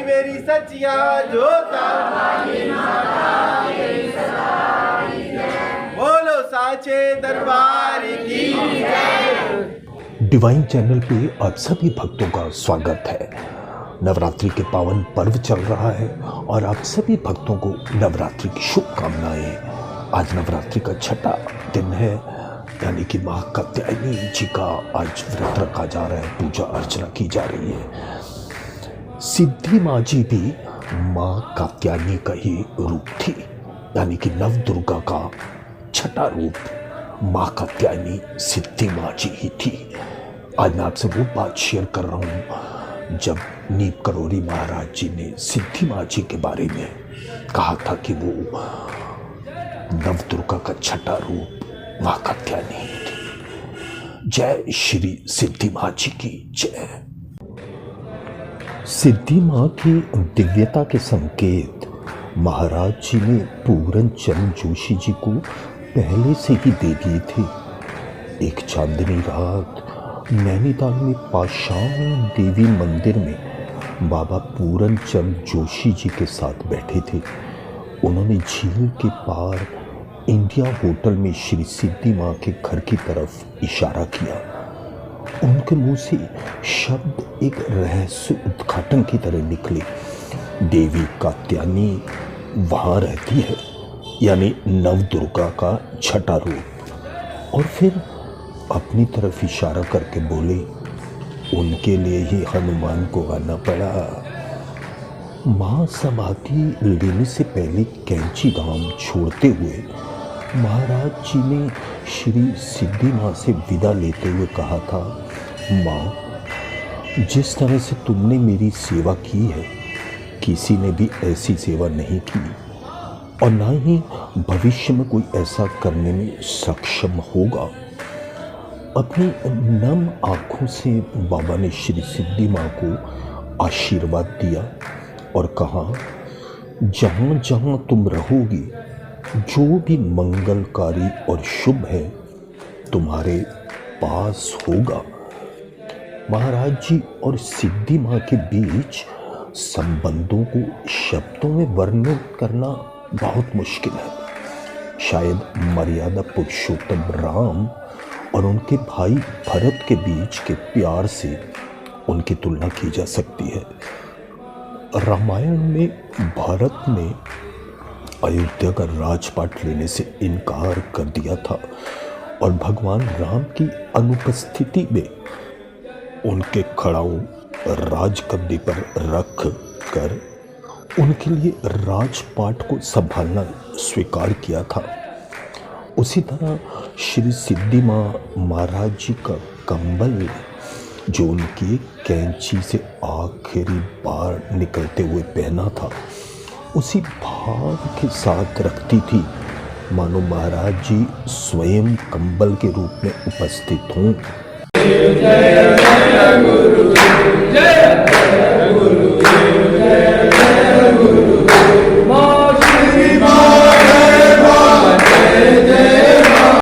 मेरी सचिया जोता, बोलो साचे दरबार की जय। डिवाइन चैनल पे आप सभी भक्तों का स्वागत है। नवरात्रि के पावन पर्व चल रहा है और आप सभी भक्तों को नवरात्रि की शुभकामनाएं। आज नवरात्रि का छठा दिन है, यानी कि माँ कात्यायनी जी का आज व्रत रखा जा रहा है, पूजा अर्चना की जा रही है। सिद्धि माँ जी भी माँ कात्यायनी का ही रूप थी, यानी कि नव दुर्गा का छठा रूप माँ कात्यायनी सिद्धि माँ जी ही थी। आज मैं आपसे वो बात शेयर कर रहा हूँ जब नीप करोरी महाराज जी ने सिद्धि माँ जी के बारे में कहा था कि वो नव दुर्गा का छठा रूप माँ कात्यायनी थी। जय श्री सिद्धि माँ जी की जय। सिद्धि माँ की दिव्यता के संकेत महाराज जी ने पूरन चंद जोशी जी को पहले से ही दे दिए थे। एक चांदनी रात नैनीताल में पाषाण देवी मंदिर में बाबा पूरन चंद जोशी जी के साथ बैठे थे। उन्होंने झील के पार इंडिया होटल में श्री सिद्धि माँ के घर की तरफ इशारा किया। उनके मुंह से शब्द एक रहस्य उद्घाटन की तरह निकले। देवी कात्यायनी वहाँ रहती है, यानी नव दुर्गा का छठा रूप। और फिर अपनी तरफ इशारा करके बोले, उनके लिए ही हनुमान को आना पड़ा। माँ समाधि लेने से पहले कैंची धाम छोड़ते हुए महाराज जी ने श्री सिद्धि माँ से विदा लेते हुए कहा था, माँ, जिस तरह से तुमने मेरी सेवा की है, किसी ने भी ऐसी सेवा नहीं की और ना ही भविष्य में कोई ऐसा करने में सक्षम होगा। अपनी नम आंखों से बाबा ने श्री सिद्धि माँ को आशीर्वाद दिया और कहा, जहाँ जहाँ तुम रहोगी, जो भी मंगलकारी और शुभ है तुम्हारे पास होगा। महाराज जी और सिद्धि माँ के बीच संबंधों को शब्दों में वर्णित करना बहुत मुश्किल है। शायद मर्यादा पुरुषोत्तम राम और उनके भाई भरत के बीच के प्यार से उनकी तुलना की जा सकती है। रामायण में भरत ने अयोध्या का राजपाट लेने से इनकार कर दिया था और भगवान राम की अनुपस्थिति में उनके खड़ाऊ राजगद्दी पर रख कर उनके लिए राजपाट को संभालना स्वीकार किया था। उसी तरह श्री सिद्धि माँ महाराज जी का कंबल, जो उनकी कैंची से आखिरी बार निकलते हुए पहना था, उसी भाव के साथ रखती थी मानो महाराज जी स्वयं कंबल के रूप में उपस्थित हों।